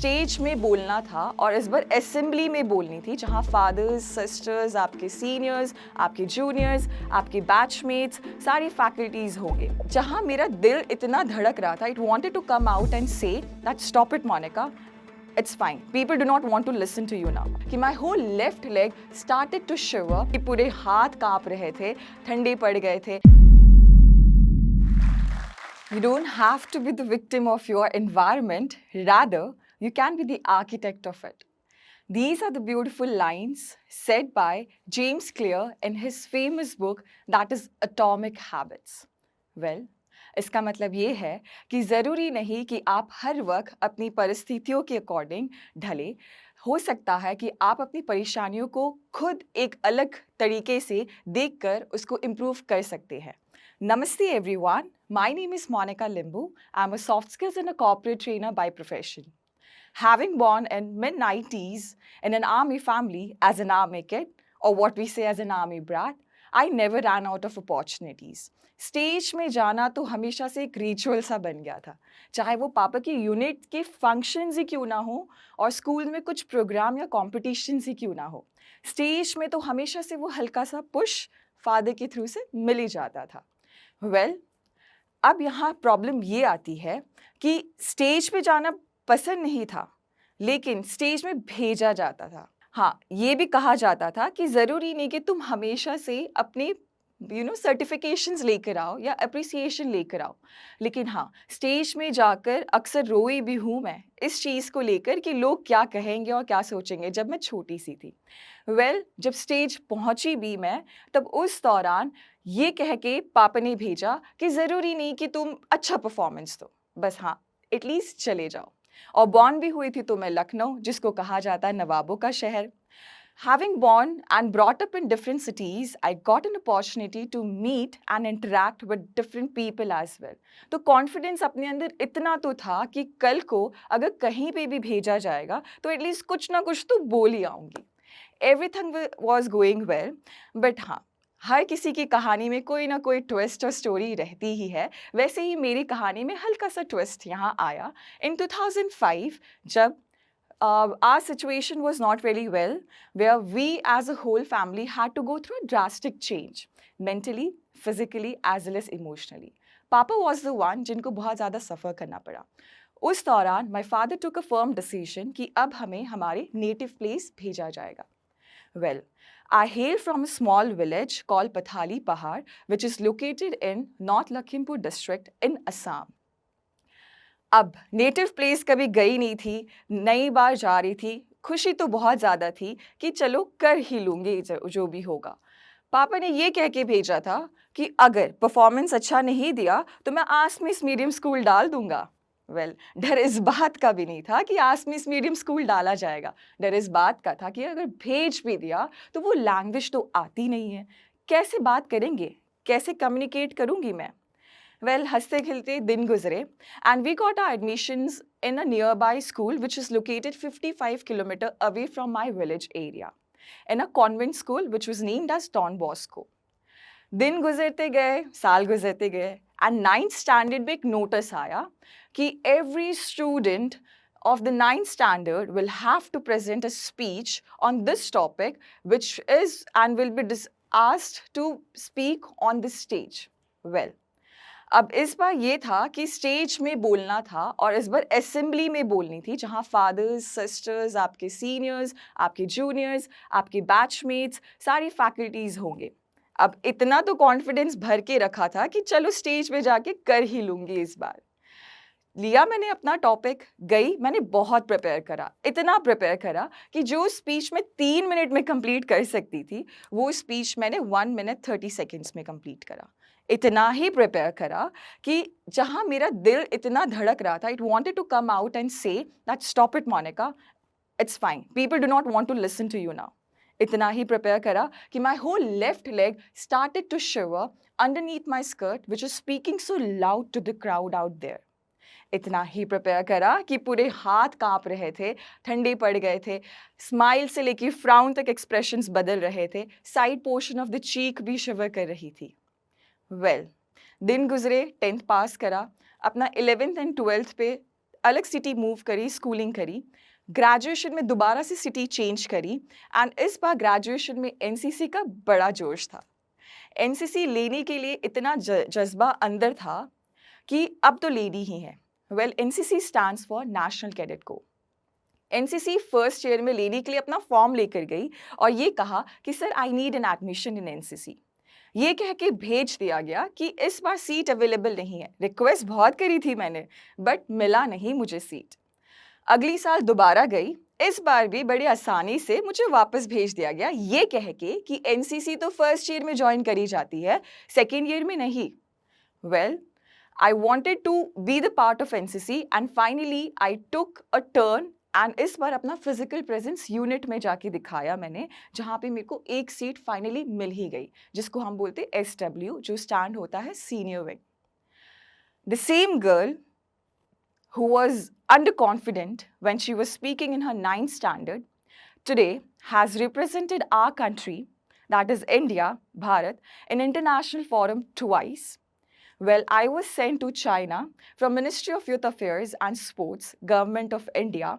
Stage में बोलना था और इस बार असेंबली में बोलनी थी जहाँ फादर्स, सिस्टर्स, आपके सीनियर्स, आपके जूनियर्स, आपके बैचमेट्स, सारी फैकल्टीज होंगे। जहाँ मेरा दिल इतना धड़क रहा था, it wanted to come out and say that stop it Monica, it's fine. People do not want to listen to you now. कि my whole left leg started to shiver, कि पूरे हाथ कांप रहे थे, ठंडे पड़ गए थे। You don't have to be the victim of your environment. Rather, you can be the architect of it. These are the beautiful lines said by James Clear in his famous book that is Atomic Habits. Well, इसका मतलब ये है कि ज़रूरी नहीं कि आप हर वक्त अपनी परिस्थितियों के अकॉर्डिंग ढले। हो सकता है कि आप अपनी परेशानियों को खुद एक अलग तरीके से देखकर उसको इम्प्रूव कर सकते हैं। Namaste everyone, my name is Monica Limbu. I'm a soft skills and a corporate trainer by profession. Having born in mid-90s in an army family as an army kid, or what we say as an army brat, I never ran out of opportunities. Stage में जाना तो हमेशा से एक ritual सा बन गया था, चाहे वो पापा की यूनिट के फंक्शंस ही क्यों ना हो और स्कूल में कुछ प्रोग्राम या कॉम्पिटिशन्स ही क्यों ना हो। स्टेज में तो हमेशा से वो हल्का सा पुश फादर के थ्रू से मिल ही जाता था। वेल, अब यहाँ प्रॉब्लम ये आती है कि स्टेज पे जाना पसंद नहीं था, लेकिन स्टेज में भेजा जाता था। हाँ, ये भी कहा जाता था कि ज़रूरी नहीं कि तुम हमेशा से अपने सर्टिफिकेशंस लेकर आओ या अप्रिसिएशन लेकर आओ, लेकिन हाँ, स्टेज में जाकर अक्सर रोई भी हूँ मैं इस चीज़ को लेकर कि लोग क्या कहेंगे और क्या सोचेंगे जब मैं छोटी सी थी। जब स्टेज पहुँची भी मैं, तब उस दौरान ये कह के पापा ने भेजा कि ज़रूरी नहीं कि तुम अच्छा परफॉर्मेंस दो, बस हाँ, एटलीस्ट चले जाओ। और बॉर्न भी हुई थी तो मैं लखनऊ, जिसको कहा जाता है नवाबों का शहर। Having born and brought up in different cities, I got an opportunity to meet and interact with different people as well. तो कॉन्फिडेंस अपने अंदर इतना तो था कि कल को अगर कहीं पे भी भेजा जाएगा तो एटलीस्ट कुछ ना कुछ तो बोल ही आऊँगी। Everything was going well, but हाँ, हर किसी की कहानी में कोई ना कोई ट्विस्ट और स्टोरी रहती ही है। वैसे ही मेरी कहानी में हल्का सा ट्विस्ट यहाँ आया in 2005, जब our situation was not really well, where we as a whole family had to go through a drastic change, mentally, physically, as well as emotionally. Papa was the one जिनको बहुत ज़्यादा सफ़र करना पड़ा। उस दौरान my father took a firm decision कि अब हमें हमारे native place भेजा जाएगा। Well, I hail from a small village called Pathali Pahar, which is located in North Lakhimpur district in Assam. अब नेटिव प्लेस कभी गई नहीं थी, नई बार जा रही थी, खुशी तो बहुत ज़्यादा थी कि चलो कर ही लूँगी जो भी होगा। पापा ने ये कह के भेजा था कि अगर परफॉर्मेंस अच्छा नहीं दिया तो मैं आसमीस मीडियम स्कूल डाल दूँगा। डर इस बात का भी नहीं था कि आसमीस मीडियम स्कूल डाला जाएगा। डर इस बात का था कि अगर भेज भी दिया तो वो लैंग्वेज तो आती नहीं है, कैसे बात करेंगे, कैसे कम्युनिकेट करूँगी मैं। हंसते खिलते दिन गुजरे and we got our admissions in a nearby school which is located 55 kilometers away from my village area in a convent school which was named as Don Bosco. दिन गुजरते गए, साल गुजरते गए and 9th standard में एक notice आया कि every student of the 9th standard will have to present a speech on this topic which is and will be asked to speak on this stage. अब इस बार ये था कि स्टेज में बोलना था और इस बार असेंबली में बोलनी थी जहाँ फादर्स, सिस्टर्स, आपके सीनियर्स, आपके जूनियर्स, आपके बैचमेट्स, सारी फैकल्टीज होंगे। अब इतना तो कॉन्फिडेंस भर के रखा था कि चलो स्टेज पे जाके कर ही लूँगी इस बार। लिया मैंने अपना टॉपिक, गई, मैंने बहुत प्रिपेयर करा, इतना प्रिपेयर करा कि जो स्पीच मैं 3 मिनट में कंप्लीट कर सकती थी, वो स्पीच मैंने 1 मिनट 30 सेकेंड्स में कंप्लीट करा। इतना ही प्रिपेयर करा कि जहाँ मेरा दिल इतना धड़क रहा था, it wanted to come out and say that stop it Monica, it's fine, people do not want to listen to you now. इतना ही प्रिपेयर करा कि my whole left leg started to shiver underneath my skirt which is speaking so loud to the crowd out there. इतना ही prepare करा कि पूरे हाथ कांप रहे थे, ठंडे पड़ गए थे, स्माइल से लेके फ्राउन तक एक्सप्रेशंस बदल रहे थे, side portion of the cheek भी शिवर कर रही थी। दिन गुजरे, 10th पास करा, अपना 11th एंड 12th पे अलग सिटी मूव करी, स्कूलिंग करी, ग्रेजुएशन में दोबारा से सिटी चेंज करी एंड इस बार ग्रेजुएशन में एनसीसी का बड़ा जोश था। एनसीसी लेने के लिए इतना जज्बा अंदर था कि अब तो लेनी ही है। Well, NCC stands for national cadet corps. NCC first year में लेने के लिए अपना फॉर्म लेकर गई और ये कहा कि sir I need an admission in NCC. ये कह के भेज दिया गया कि इस बार सीट अवेलेबल नहीं है। रिक्वेस्ट बहुत करी थी मैंने, बट मिला नहीं मुझे सीट। अगली साल दोबारा गई, इस बार भी बड़ी आसानी से मुझे वापस भेज दिया गया, ये कह के कि एनसीसी तो फर्स्ट ईयर में ज्वाइन करी जाती है, सेकेंड ईयर में नहीं। Well, I wanted to be the part of NCC and finally I took a turn and इस बार अपना फिजिकल प्रेजेंस यूनिट में जाके दिखाया मैंने, जहाँ पे मेरे को एक सीट फाइनली मिल ही गई, जिसको हम बोलते हैं SW, जो स्टैंड होता है senior wing. The same girl who was underconfident when she was speaking in her 9th standard today has represented our country, that is India, Bharat, in international forum twice. Well, I was sent to China from Ministry of Youth Affairs and Sports, Government of India,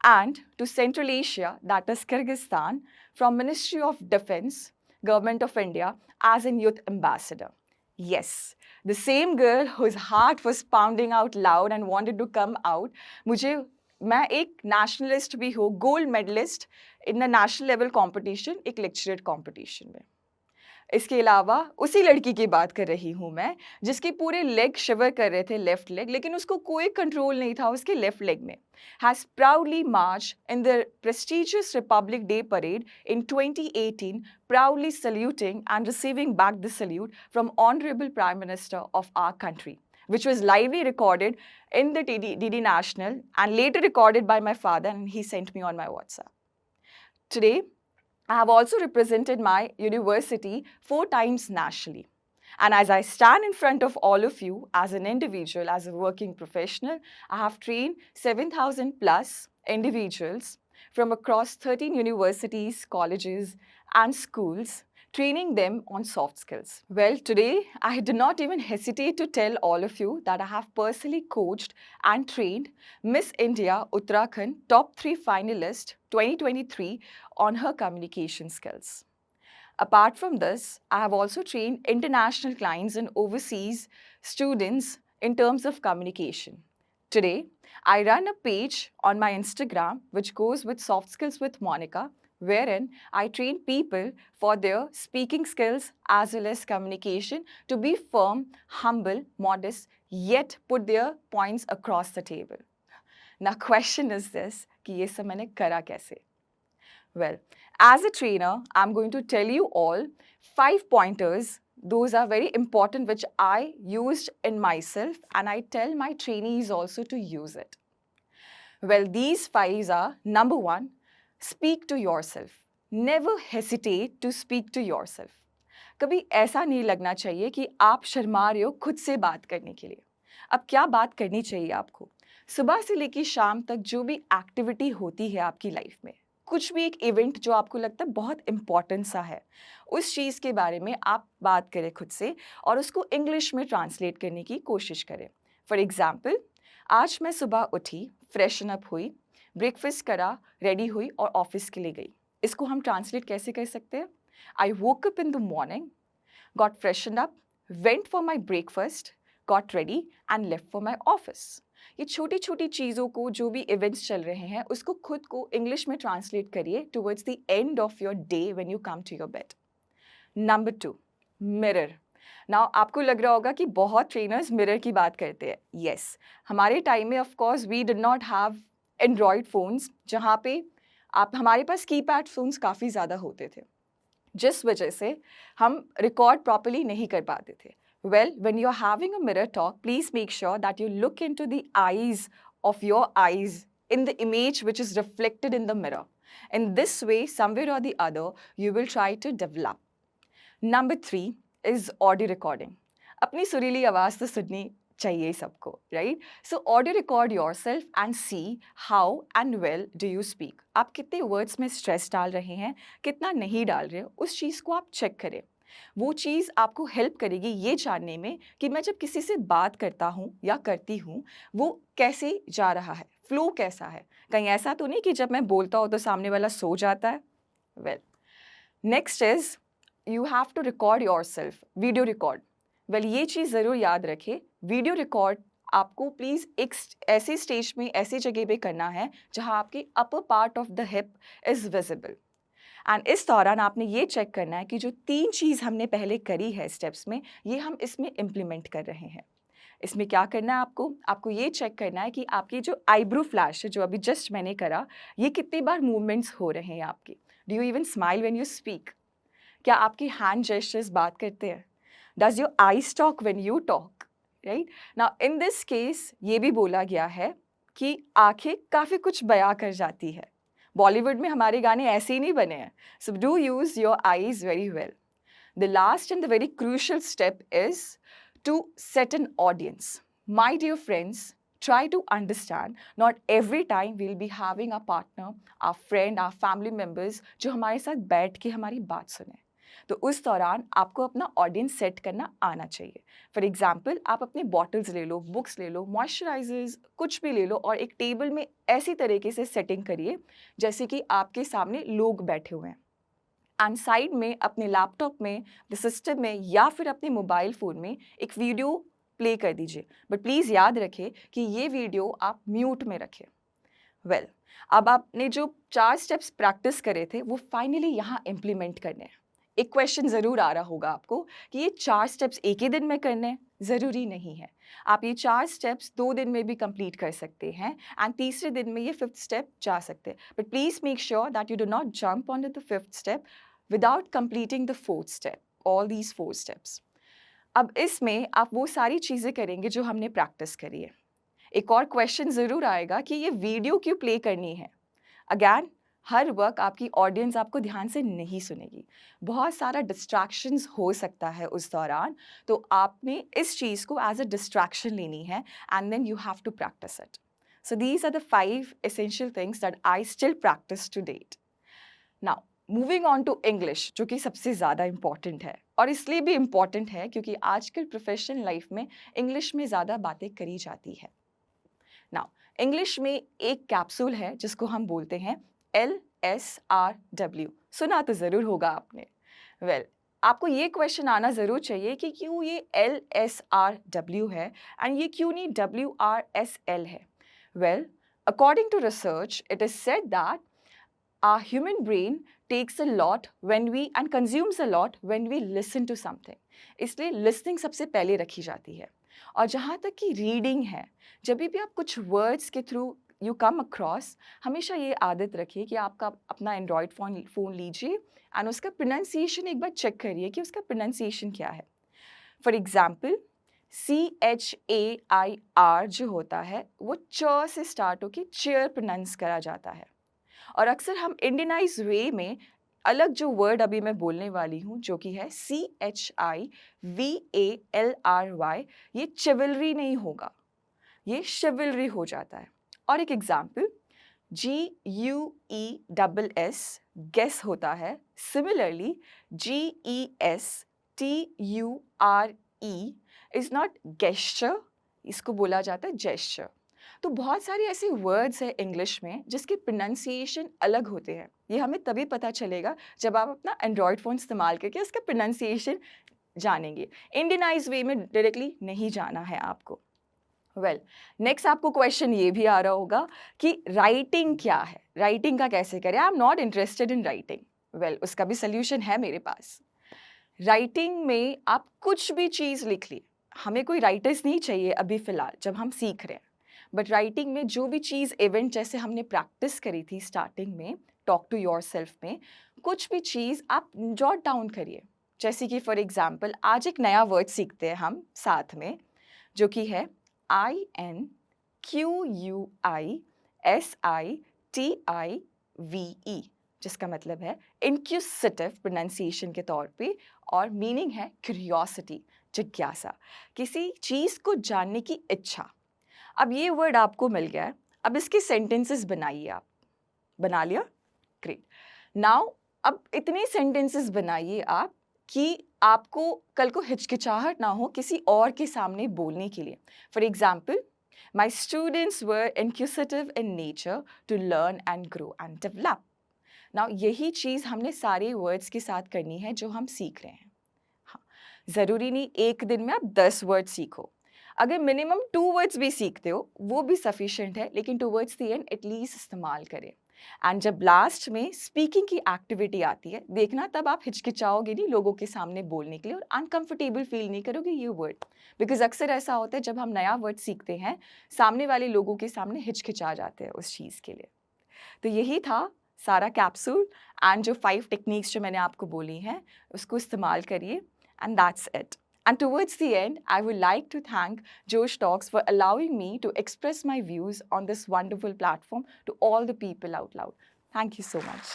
and to Central Asia, that is Kyrgyzstan, from Ministry of Defense, Government of India, as a youth ambassador. Yes, the same girl whose heart was pounding out loud and wanted to come out. मैं एक nationalist भी हूँ, gold medalist in a national level competition, एक lecturate competition में। इसके अलावा उसी लड़की की बात कर रही हूँ मैं, जिसके पूरे लेग शिवर कर रहे थे, लेफ्ट लेग, लेकिन उसको कोई कंट्रोल नहीं था उसके लेफ्ट लेग में। Has proudly March in the prestigious Republic day parade in 2018, proudly saluting and receiving back the salute from Honorable Prime Minister of our country, which was lively recorded in the DD National and later recorded by my father, and he sent me on my WhatsApp. Today, I have also represented my university 4 times nationally. And as I stand in front of all of you as an individual, as a working professional, I have trained 7,000 plus individuals from across 13 universities, colleges, and schools, training them on soft skills. Well, today I do not even hesitate to tell all of you that I have personally coached and trained Miss India Uttarakhand top 3 finalist 2023 on her communication skills. Apart from this, I have also trained international clients and overseas students in terms of communication. Today, I run a page on my Instagram which goes with Soft Skills with Monica, wherein I train people for their speaking skills as well as communication to be firm, humble, modest, yet put their points across the table. Now, question is this, कि ये सब मैंने करा कैसे? Well, as a trainer, I'm going to tell you all 5 pointers. Those are very important, which I used in myself, and I tell my trainees also to use it. Well, these 5s are: number 1, speak to yourself. Never hesitate to speak to yourself. कभी ऐसा नहीं लगना चाहिए कि आप शर्मा रहे हो खुद से बात करने के लिए। अब क्या बात करनी चाहिए आपको? सुबह से लेकर शाम तक जो भी एक्टिविटी होती है आपकी लाइफ में, कुछ भी एक इवेंट जो आपको लगता है बहुत इम्पॉर्टेंट सा है, उस चीज़ के बारे में आप बात करें खुद से और उसको इंग्लिश में ट्रांसलेट करने की कोशिश करें। फॉर एग्जाम्पल, आज मैं सुबह उठी, फ्रेशन अप हुई, ब्रेकफास्ट करा, रेडी हुई और ऑफिस के लिए गई। इसको हम ट्रांसलेट कैसे कर सकते हैं? I woke up in the morning, got freshened up, went for my breakfast, got ready and left for my office. ये छोटी छोटी चीज़ों को, जो भी इवेंट्स चल रहे हैं, उसको खुद को इंग्लिश में ट्रांसलेट करिए towards the end of your day when you come to your bed. Number 2, mirror. नाउ आपको लग रहा होगा कि बहुत ट्रेनर्स मिरर की बात करते हैं। यस, हमारे टाइम में of course we did not have android phones, जहाँ पे हमारे पास कीपैड फ़ोन्स काफ़ी ज़्यादा होते थे, जिस वजह से हम रिकॉर्ड प्रॉपर्ली नहीं कर पाते थे। Well, when you're having a mirror talk, please make sure that you look into the eyes of your eyes in the image which is reflected in the mirror. In this way, somewhere or the other, you will try to develop. Number 3 is audio recording. अपनी सुरीली आवाज़ तो सुननी चाहिए सबको, right? So audio record yourself and see how and well do you speak. आप कितने words में stress डाल रहे हैं, कितना नहीं डाल रहे हो, उस चीज़ को आप check करें. वो चीज़ आपको हेल्प करेगी ये जानने में कि मैं जब किसी से बात करता हूँ या करती हूँ, वो कैसे जा रहा है, फ्लो कैसा है। कहीं ऐसा तो नहीं कि जब मैं बोलता हूँ तो सामने वाला सो जाता है? Well, next is you have to record yourself, video record. Well, ये चीज़ ज़रूर याद रखें, वीडियो रिकॉर्ड आपको प्लीज़ एक ऐसे स्टेज में, ऐसी जगह पे करना है जहाँ आपकी upper part of the hip is visible. And इस दौरान आपने ये चेक करना है कि जो 3 चीज़ हमने पहले करी है स्टेप्स में, ये हम इसमें इम्प्लीमेंट कर रहे हैं। इसमें क्या करना है आपको? आपको ये चेक करना है कि आपकी जो आईब्रो फ्लैश है, जो अभी जस्ट मैंने करा, ये कितनी बार मूवमेंट्स हो रहे हैं आपके। Do you even smile when you speak? क्या आपकी हैंड जेस्चर्स बात करते हैं? Does your eyes talk when you talk? Right? Now in this case ये भी बोला गया है कि आँखें काफ़ी कुछ बयाँ कर जाती है। बॉलीवुड में हमारे गाने ऐसे ही नहीं बने हैं। So do use your eyes very well. The last and the very crucial step is to set an audience. My dear friends, try to understand not every time we'll be having a partner, our friend, our family members जो हमारे साथ बैठ के हमारी बात सुने। तो उस दौरान आपको अपना ऑडियंस सेट करना आना चाहिए। फॉर एग्जाम्पल, आप अपनी बॉटल्स ले लो, बुक्स ले लो, मॉइस्चराइजर्स कुछ भी ले लो और एक टेबल में ऐसी तरीके से सेटिंग करिए जैसे कि आपके सामने लोग बैठे हुए हैं। एंड साइड में अपने लैपटॉप में, द सिस्टम में या फिर अपने मोबाइल फ़ोन में एक वीडियो प्ले कर दीजिए। बट प्लीज़ याद रखें कि ये वीडियो आप म्यूट में रखें। वेल, अब आपने जो 4 स्टेप्स प्रैक्टिस करे थे वो फाइनली यहाँ इम्प्लीमेंट करने हैं। एक क्वेश्चन ज़रूर आ रहा होगा आपको कि ये 4 स्टेप्स एक ही दिन में करने हैं? ज़रूरी नहीं है। आप ये 4 स्टेप्स 2 दिन में भी कंप्लीट कर सकते हैं एंड तीसरे दिन में ये 5th स्टेप जा सकते हैं। But please make sure that you do not jump on to the 5th step without completing the 4th step, all these 4 steps. अब इसमें आप वो सारी चीज़ें करेंगे जो हमने प्रैक्टिस करी है। एक और क्वेश्चन ज़रूर आएगा कि ये वीडियो क्यों प्ले करनी है? अगैन, हर वक़्त आपकी ऑडियंस आपको ध्यान से नहीं सुनेगी। बहुत सारा डिस्ट्रैक्शंस हो सकता है उस दौरान, तो आपने इस चीज़ को एज़ अ डिस्ट्रैक्शन लेनी है and then you have to practise it. So these are the 5 essential things that I still practise to date. Now moving on to English, जो कि सबसे ज़्यादा इम्पॉर्टेंट है और इसलिए भी इम्पॉर्टेंट है क्योंकि आजकल प्रोफेशनल लाइफ में इंग्लिश में ज़्यादा बातें करी जाती है। नाउ इंग्लिश में एक कैप्सूल है जिसको हम बोलते हैं LSRW। सुना तो ज़रूर होगा आपने। वेल, आपको ये क्वेश्चन आना ज़रूर चाहिए कि क्यों ये LSRW है एंड ये क्यों नहीं WRSL है। Well, according to research it is said that our human brain takes a lot when we and consumes a lot when we listen to something. इसलिए listening सबसे पहले रखी जाती है। और जहाँ तक कि रीडिंग है, जब भी आप कुछ वर्ड्स के थ्रू यू कम अक्रॉस, हमेशा ये आदत रखिए कि आपका अपना एंड्रॉयड फ़ोन लीजिए एंड उसका प्रोनाउंसिएशन एक बार चेक करिए कि उसका प्रोनाउंसिएशन क्या है। फॉर एग्जाम्पल, CHAIR जो होता है वो च से स्टार्ट होकर चेयर प्रोनाउंस करा जाता है। और अक्सर हम इंडियनाइज वे में अलग जो वर्ड अभी मैं बोलने वाली हूँ जो कि है CHIVALRY, ये चिवलरी नहीं होगा, ये शिवलरी हो जाता है। और एक एग्जाम्पल, GUESS गेस होता है। Similarly GESTURE is not gesture, इसको बोला जाता है जेस्चर। तो बहुत सारे ऐसे वर्ड्स हैं इंग्लिश में जिसके प्रोनाउंसिएशन अलग होते हैं। ये हमें तभी पता चलेगा जब आप अपना एंड्रॉयड फ़ोन इस्तेमाल करके उसका प्रोनाउंसिएशन जानेंगे। इंडियनाइज वे में डायरेक्टली नहीं जाना है आपको। वेल, नेक्स्ट आपको क्वेश्चन ये भी आ रहा होगा कि राइटिंग क्या है, राइटिंग का कैसे करें? I am not interested in writing. Well, उसका भी सोल्यूशन है मेरे पास। राइटिंग में आप कुछ भी चीज़ लिख ली, हमें कोई राइटर्स नहीं चाहिए अभी फ़िलहाल जब हम सीख रहे हैं। बट राइटिंग में जो भी चीज़ इवेंट जैसे हमने प्रैक्टिस करी थी स्टार्टिंग में, टॉक टू योरसेल्फ में, कुछ भी चीज़ आप जॉट डाउन करिए। जैसे कि फॉर एग्जांपल, आज एक नया वर्ड सीखते हैं हम साथ में, जो कि है INQUISITIVE, जिसका मतलब है इंक्यूसिटिव प्रोनाउंसिएशन के तौर पे, और मीनिंग है क्यूरियोसिटी, जिज्ञासा, किसी चीज़ को जानने की इच्छा। अब ये वर्ड आपको मिल गया है, अब इसके सेंटेंसेस बनाइए आप। बना लिया? ग्रेट। नाउ अब इतने सेंटेंसेस बनाइए आप कि आपको कल को हिचकिचाहट ना हो किसी और के सामने बोलने के लिए। For example, my students were inquisitive in nature to learn and grow and develop. Now यही चीज़ हमने सारे वर्ड्स के साथ करनी है जो हम सीख रहे हैं। हाँ, ज़रूरी नहीं एक दिन में आप 10 वर्ड सीखो। अगर मिनिमम 2 वर्ड्स भी सीखते हो वो भी सफिशिएंट है, लेकिन टुवर्ड्स द एंड एटलीस्ट इस्तेमाल करें। एंड जब लास्ट में स्पीकिंग की एक्टिविटी आती है, देखना तब आप हिचकिचाओगे नहीं लोगों के सामने बोलने के लिए, और अनकंफर्टेबल फील नहीं करोगे ये वर्ड। बिकॉज अक्सर ऐसा होता है जब हम नया वर्ड सीखते हैं, सामने वाले लोगों के सामने हिचकिचा जाते हैं उस चीज़ के लिए। तो यही था सारा कैप्सूल, एंड जो 5 टेक्निक्स जो मैंने आपको बोली हैं उसको इस्तेमाल करिए, and that's it. And towards the end, I would like to thank Josh Talks for allowing me to express my views on this wonderful platform to all the people out loud. Thank you so much.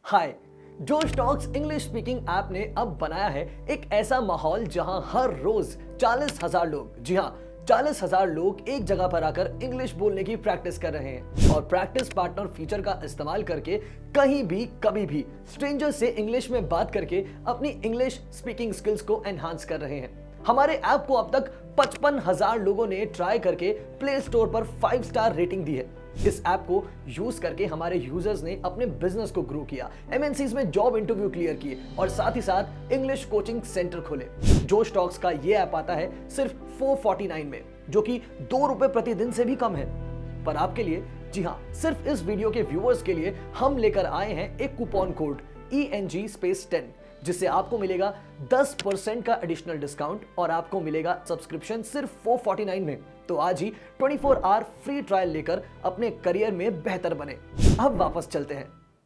हाय, जोश talks English speaking app ने अब बनाया है एक ऐसा माहौल जहां हर रोज 40,000 लोग, जी हाँ 40,000 लोग एक जगह पर आकर इंग्लिश बोलने की प्रैक्टिस कर रहे हैं और प्रैक्टिस पार्टनर फीचर का इस्तेमाल करके कहीं भी कभी भी स्ट्रेंजर से इंग्लिश में बात करके अपनी इंग्लिश स्पीकिंग स्किल्स को एनहांस कर रहे हैं। हमारे ऐप को अब तक 55,000 लोगों ने ट्राई करके प्ले स्टोर पर 5 स्टार रेटिंग दी है। इस ऐप को यूज करके हमारे यूजर्स ने अपने बिजनेस को ग्रो किया, एमएनसीज में जॉब इंटरव्यू क्लियर किए और साथ ही साथ इंग्लिश कोचिंग सेंटर खोले। जोश टॉक्स का ये ऐप आता है सिर्फ 449 में, जो कि 2 रुपए प्रतिदिन से भी कम है। पर आपके लिए, जी हाँ, सिर्फ इस वीडियो के व्यूअर्स के लिए हम लेकर आए हैं एक कूपन कोड ENG10, जिससे आपको मिलेगा 10% का एडिशनल डिस्काउंट और आपको मिलेगा सब्सक्रिप्शन सिर्फ 449 में। तो आज ही 24 आवर फ्री ट्रायल लेकर अपने करियर में बेहतर बने। अब वापस चलते हैं।